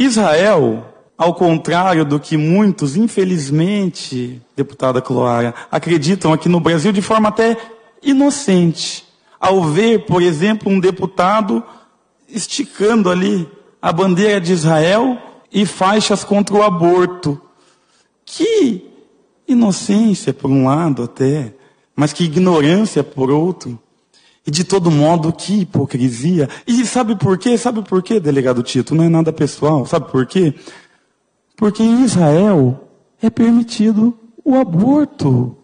Israel, ao contrário do que muitos, infelizmente, deputada Cloara, acreditam aqui no Brasil de forma até inocente, ao ver, por exemplo, um deputado esticando ali a bandeira de Israel e faixas contra o aborto. Que inocência por um lado até, mas que ignorância por outro. E de todo modo, que hipocrisia. E sabe por quê? Sabe por quê, delegado Tito? Não é nada pessoal. Sabe por quê? Porque em Israel é permitido o aborto.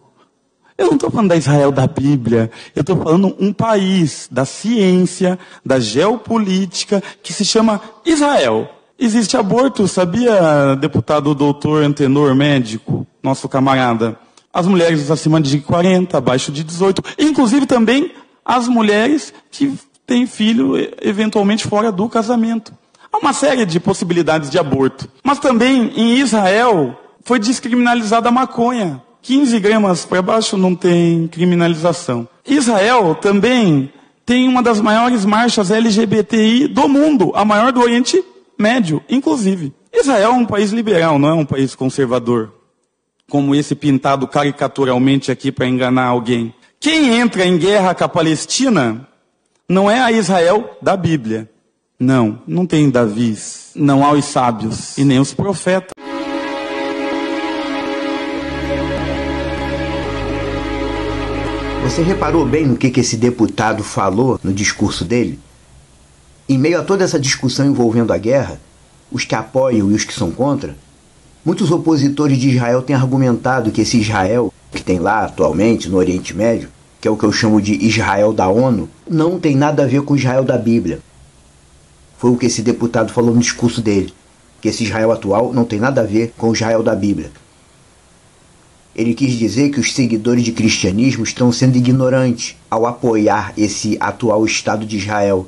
Eu não estou falando da Israel da Bíblia. Eu estou falando um país da ciência, da geopolítica, que se chama Israel. Existe aborto, sabia, deputado doutor Antenor, médico, nosso camarada? As mulheres acima de 40, abaixo de 18. Inclusive também as mulheres que têm filho eventualmente fora do casamento. Há uma série de possibilidades de aborto. Mas também em Israel foi descriminalizada a maconha. 15 gramas para baixo não tem criminalização. Israel também tem uma das maiores marchas LGBTI do mundo, a maior do Oriente Médio, inclusive. Israel é um país liberal, não é um país conservador, como esse pintado caricaturalmente aqui para enganar alguém. Quem entra em guerra com a Palestina não é a Israel da Bíblia. Não, não tem Davis, não há os sábios e nem os profetas. Você reparou bem no que esse deputado falou no discurso dele? Em meio a toda essa discussão envolvendo a guerra, os que apoiam e os que são contra, muitos opositores de Israel têm argumentado que esse Israel que tem lá atualmente no Oriente Médio, que é o que eu chamo de Israel da ONU, não tem nada a ver com o Israel da Bíblia. Foi o que esse deputado falou no discurso dele, que esse Israel atual não tem nada a ver com o Israel da Bíblia. Ele quis dizer que os seguidores de cristianismo estão sendo ignorantes ao apoiar esse atual Estado de Israel,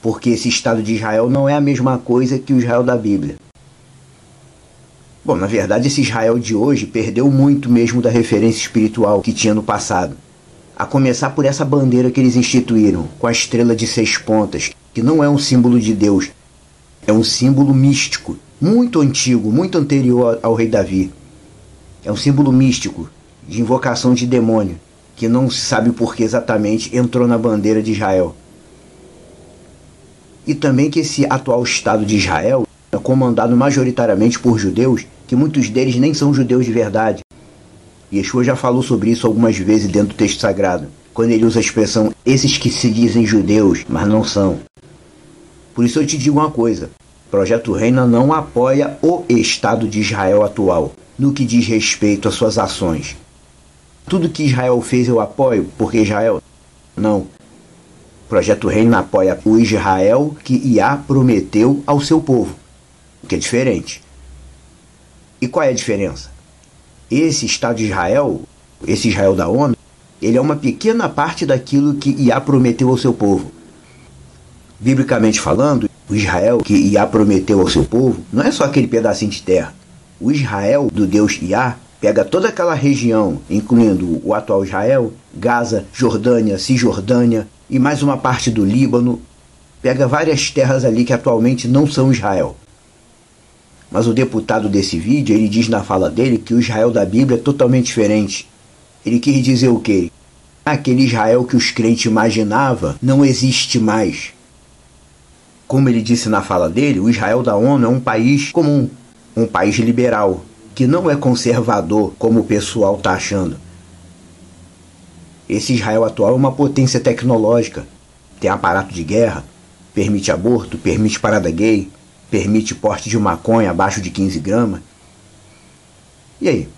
porque esse Estado de Israel não é a mesma coisa que o Israel da Bíblia. Bom, na verdade, esse Israel de hoje perdeu muito mesmo da referência espiritual que tinha no passado. A começar por essa bandeira que eles instituíram, com a estrela de 6 pontas, que não é um símbolo de Deus, é um símbolo místico, muito antigo, muito anterior ao rei Davi. É um símbolo místico, de invocação de demônio, que não se sabe por que exatamente entrou na bandeira de Israel. E também que esse atual Estado de Israel é comandado majoritariamente por judeus, que muitos deles nem são judeus de verdade. Yeshua já falou sobre isso algumas vezes dentro do texto sagrado, quando ele usa a expressão esses que se dizem judeus, mas não são. Por isso eu te digo uma coisa, Projeto Reina não apoia o Estado de Israel atual, no que diz respeito às suas ações. Tudo que Israel fez eu apoio, porque Israel... Não. Projeto Reina apoia o Israel que Iá prometeu ao seu povo, que é diferente. E qual é a diferença? Esse Estado de Israel, esse Israel da ONU, ele é uma pequena parte daquilo que Iá prometeu ao seu povo. Biblicamente falando, o Israel que Iá prometeu ao seu povo não é só aquele pedacinho de terra. O Israel do Deus Iá pega toda aquela região, incluindo o atual Israel, Gaza, Jordânia, Cisjordânia e mais uma parte do Líbano, pega várias terras ali que atualmente não são Israel. Mas o deputado desse vídeo, ele diz na fala dele que o Israel da Bíblia é totalmente diferente. Ele quis dizer o quê? Aquele Israel que os crentes imaginavam não existe mais. Como ele disse na fala dele, o Israel da ONU é um país comum, um país liberal, que não é conservador como o pessoal está achando. Esse Israel atual é uma potência tecnológica, tem aparato de guerra, permite aborto, permite parada gay, permite porte de maconha abaixo de 15 gramas. E aí?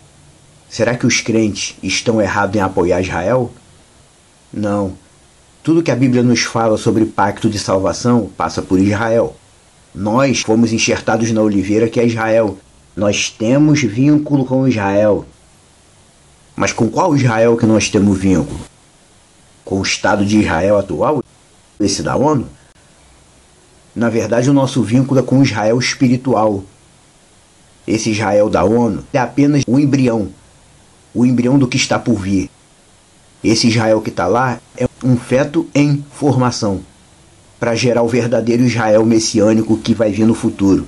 Será que os crentes estão errados em apoiar Israel? Não. Tudo que a Bíblia nos fala sobre pacto de salvação passa por Israel. Nós fomos enxertados na oliveira que é Israel. Nós temos vínculo com Israel. Mas com qual Israel que nós temos vínculo? Com o Estado de Israel atual? Esse da ONU? Na verdade, o nosso vínculo é com o Israel espiritual. Esse Israel da ONU é apenas o embrião do que está por vir. Esse Israel que está lá é um feto em formação, para gerar o verdadeiro Israel messiânico que vai vir no futuro.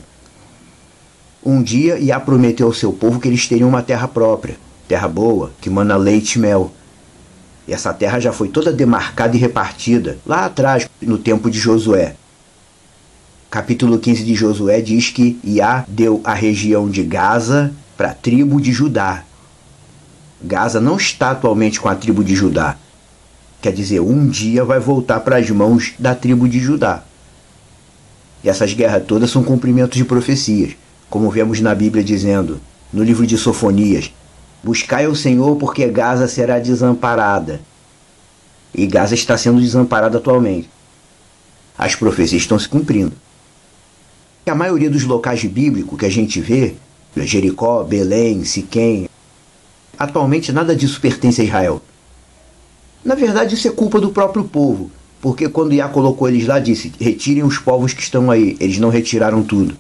Um dia Iá prometeu ao seu povo que eles teriam uma terra própria, terra boa, que mana leite e mel. E essa terra já foi toda demarcada e repartida, lá atrás, no tempo de Josué. Capítulo 15 de Josué diz que Iá deu a região de Gaza para a tribo de Judá. Gaza não está atualmente com a tribo de Judá. Quer dizer, um dia vai voltar para as mãos da tribo de Judá. E essas guerras todas são cumprimentos de profecias, como vemos na Bíblia dizendo, no livro de Sofonias: buscai o Senhor porque Gaza será desamparada. E Gaza está sendo desamparada atualmente. As profecias estão se cumprindo. A maioria dos locais bíblicos que a gente vê, Jericó, Belém, Siquém, atualmente nada disso pertence a Israel. Na verdade, isso é culpa do próprio povo, porque quando Iá colocou eles lá, disse: retirem os povos que estão aí. Eles não retiraram tudo.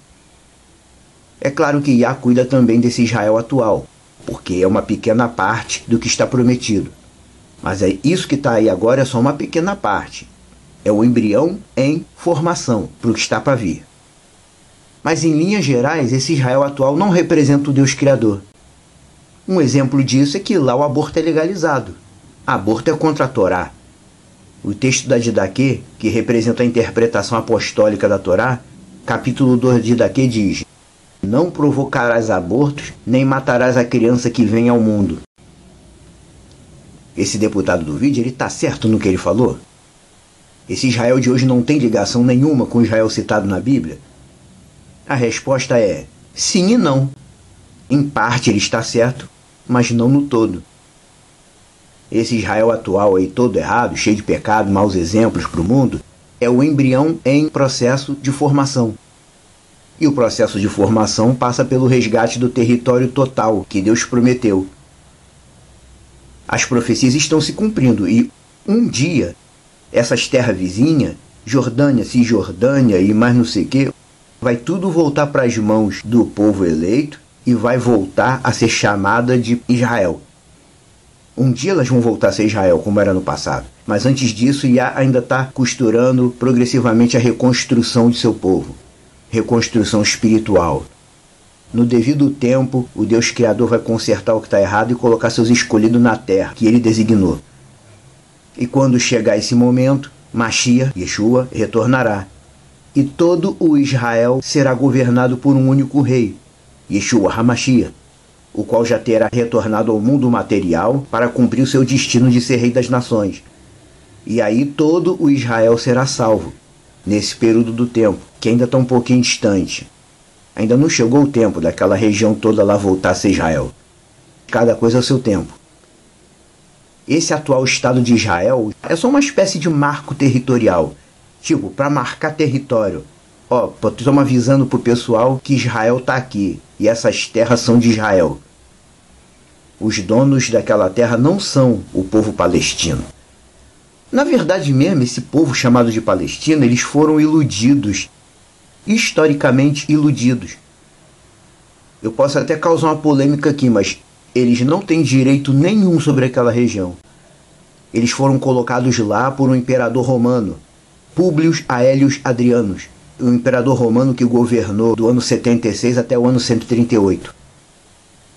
É claro que Iá cuida também desse Israel atual, porque é uma pequena parte do que está prometido. Mas isso que está aí agora é só uma pequena parte. É o embrião em formação para o que está para vir. Mas em linhas gerais, esse Israel atual não representa o Deus Criador. Um exemplo disso é que lá o aborto é legalizado. Aborto é contra a Torá. O texto da Didaquê, que representa a interpretação apostólica da Torá, capítulo 2 de Didaquê diz: não provocarás abortos, nem matarás a criança que vem ao mundo. Esse deputado do vídeo, ele está certo no que ele falou? Esse Israel de hoje não tem ligação nenhuma com o Israel citado na Bíblia? A resposta é sim e não. Em parte ele está certo, mas não no todo. Esse Israel atual aí todo errado, cheio de pecado, maus exemplos para o mundo, é o embrião em processo de formação. E o processo de formação passa pelo resgate do território total que Deus prometeu. As profecias estão se cumprindo e um dia essas terras vizinhas, Jordânia, Cisjordânia e mais não sei o que, vai tudo voltar para as mãos do povo eleito e vai voltar a ser chamada de Israel. Um dia elas vão voltar a ser Israel, como era no passado. Mas antes disso, Iá ainda está costurando progressivamente a reconstrução de seu povo. Reconstrução espiritual. No devido tempo, o Deus Criador vai consertar o que está errado e colocar seus escolhidos na terra, que ele designou. E quando chegar esse momento, Mashiach, Yeshua, retornará. E todo o Israel será governado por um único rei, Yeshua HaMashiach, o qual já terá retornado ao mundo material para cumprir o seu destino de ser rei das nações. E aí todo o Israel será salvo, nesse período do tempo, que ainda está um pouquinho distante. Ainda não chegou o tempo daquela região toda lá voltar a ser Israel. Cada coisa ao seu tempo. Esse atual Estado de Israel é só uma espécie de marco territorial. Tipo, para marcar território. Ó, estamos avisando pro pessoal que Israel está aqui. E essas terras são de Israel. Os donos daquela terra não são o povo palestino. Na verdade mesmo, esse povo chamado de Palestina, eles foram iludidos. Historicamente iludidos. Eu posso até causar uma polêmica aqui, mas eles não têm direito nenhum sobre aquela região. Eles foram colocados lá por um imperador romano, Públio Aélio Hadrianus, o imperador romano que governou do ano 76 até o ano 138.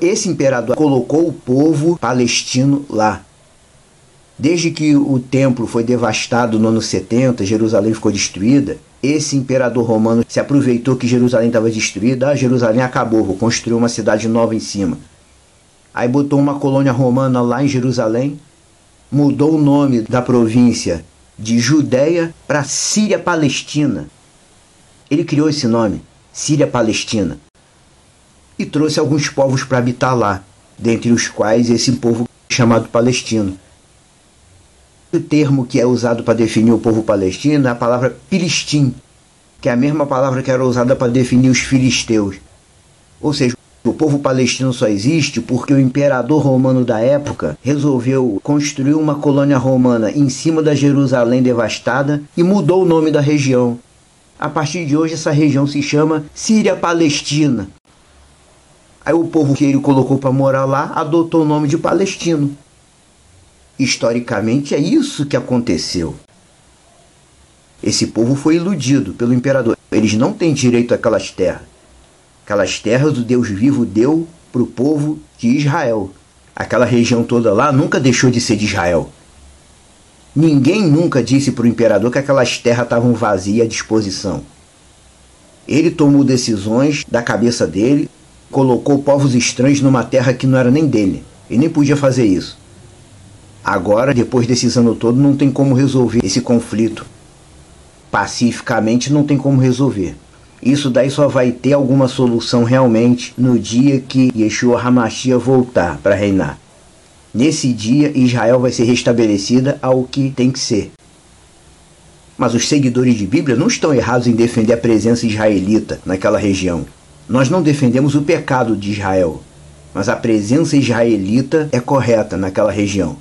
Esse imperador colocou o povo palestino lá. Desde que o templo foi devastado no ano 70, Jerusalém ficou destruída, esse imperador romano se aproveitou que Jerusalém estava destruída. Jerusalém acabou, vou construir uma cidade nova em cima. Aí botou uma colônia romana lá em Jerusalém, mudou o nome da província de Judéia para Síria-Palestina. Ele criou esse nome, Síria-Palestina, e trouxe alguns povos para habitar lá, dentre os quais esse povo chamado palestino. O termo que é usado para definir o povo palestino é a palavra Filistim, que é a mesma palavra que era usada para definir os filisteus. Ou seja, o povo palestino só existe porque o imperador romano da época resolveu construir uma colônia romana em cima da Jerusalém devastada e mudou o nome da região. A partir de hoje essa região se chama Síria-Palestina. Aí o povo que ele colocou para morar lá adotou o nome de palestino. Historicamente é isso que aconteceu. Esse povo foi iludido pelo imperador. Eles não têm direito àquelas terras. Aquelas terras o Deus vivo deu para o povo de Israel. Aquela região toda lá nunca deixou de ser de Israel. Ninguém nunca disse para o imperador que aquelas terras estavam vazias à disposição. Ele tomou decisões da cabeça dele, colocou povos estranhos numa terra que não era nem dele. Ele nem podia fazer isso. Agora, depois desse ano todo, não tem como resolver esse conflito. Pacificamente não tem como resolver. Isso daí só vai ter alguma solução realmente no dia que Yeshua HaMashiach voltar para reinar. Nesse dia, Israel vai ser restabelecida ao que tem que ser. Mas os seguidores de Bíblia não estão errados em defender a presença israelita naquela região. Nós não defendemos o pecado de Israel, mas a presença israelita é correta naquela região.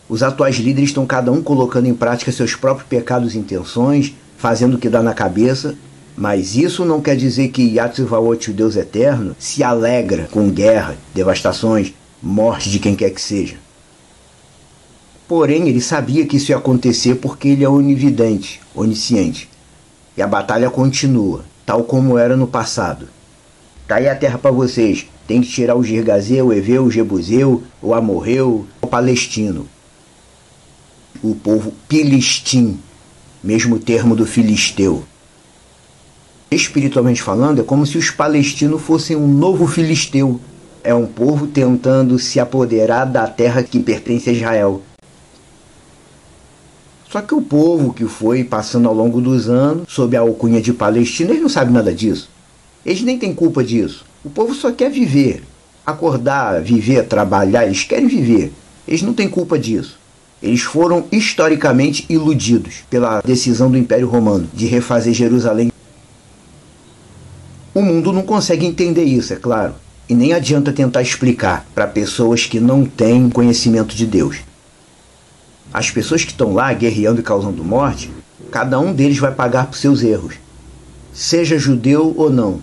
Os atuais líderes estão cada um colocando em prática seus próprios pecados e intenções, fazendo o que dá na cabeça, mas isso não quer dizer que Yahtzvaot, o Deus eterno, se alegra com guerra, devastações, morte de quem quer que seja. Porém, ele sabia que isso ia acontecer porque ele é onividente, onisciente. E a batalha continua, tal como era no passado. Tá aí a terra para vocês. Tem que tirar o Girgazeu, o Eveu, o Jebuseu, o Amorreu, o Palestino. O povo Pilistim, mesmo termo do Filisteu. Espiritualmente falando, é como se os palestinos fossem um novo Filisteu. É um povo tentando se apoderar da terra que pertence a Israel. Só que o povo que foi passando ao longo dos anos, sob a alcunha de Palestina, eles não sabem nada disso. Eles nem têm culpa disso. O povo só quer viver. Acordar, viver, trabalhar, eles querem viver. Eles não têm culpa disso. Eles foram historicamente iludidos pela decisão do Império Romano de refazer Jerusalém. O mundo não consegue entender isso, é claro. E nem adianta tentar explicar para pessoas que não têm conhecimento de Deus. As pessoas que estão lá guerreando e causando morte, cada um deles vai pagar por seus erros, seja judeu ou não.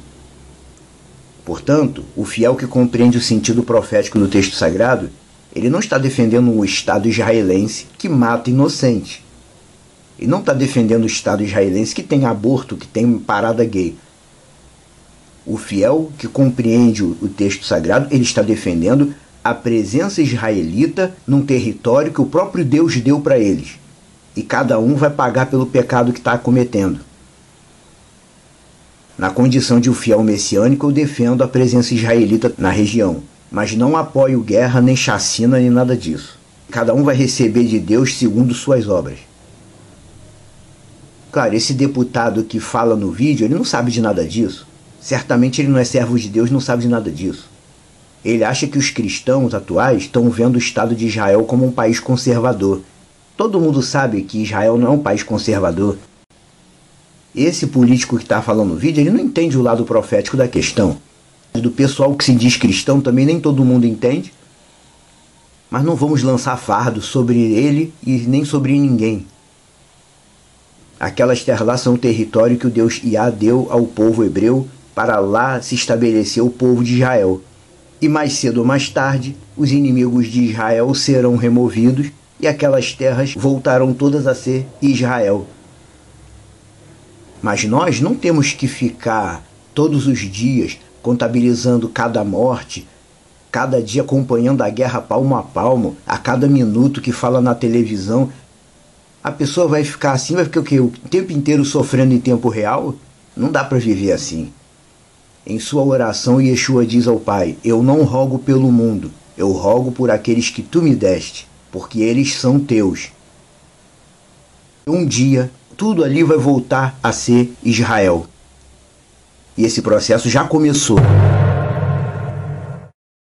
Portanto, o fiel que compreende o sentido profético do texto sagrado, ele não está defendendo o Estado israelense que mata inocente. Ele não está defendendo o Estado israelense que tem aborto, que tem parada gay. O fiel que compreende o texto sagrado, ele está defendendo a presença israelita num território que o próprio Deus deu para eles. E cada um vai pagar pelo pecado que está cometendo. Na condição de um fiel messiânico, eu defendo a presença israelita na região, mas não apoio guerra, nem chacina, nem nada disso. Cada um vai receber de Deus segundo suas obras. Claro, esse deputado que fala no vídeo, ele não sabe de nada disso. Certamente ele não é servo de Deus, não sabe de nada disso. Ele acha que os cristãos atuais estão vendo o Estado de Israel como um país conservador. Todo mundo sabe que Israel não é um país conservador. Esse político que está falando no vídeo, ele não entende o lado profético da questão. Do pessoal que se diz cristão também nem todo mundo entende. Mas não vamos lançar fardo sobre ele e nem sobre ninguém. Aquelas terras lá são um território que o Deus Iá deu ao povo hebreu para lá se estabelecer o povo de Israel. E mais cedo ou mais tarde, os inimigos de Israel serão removidos e aquelas terras voltarão todas a ser Israel. Mas nós não temos que ficar todos os dias contabilizando cada morte, cada dia acompanhando a guerra palmo a palmo, a cada minuto que fala na televisão. A pessoa vai ficar assim, vai ficar o quê? O tempo inteiro sofrendo em tempo real? Não dá para viver assim. Em sua oração, Yeshua diz ao Pai: eu não rogo pelo mundo, eu rogo por aqueles que tu me deste, porque eles são teus. Um dia, tudo ali vai voltar a ser Israel. E esse processo já começou.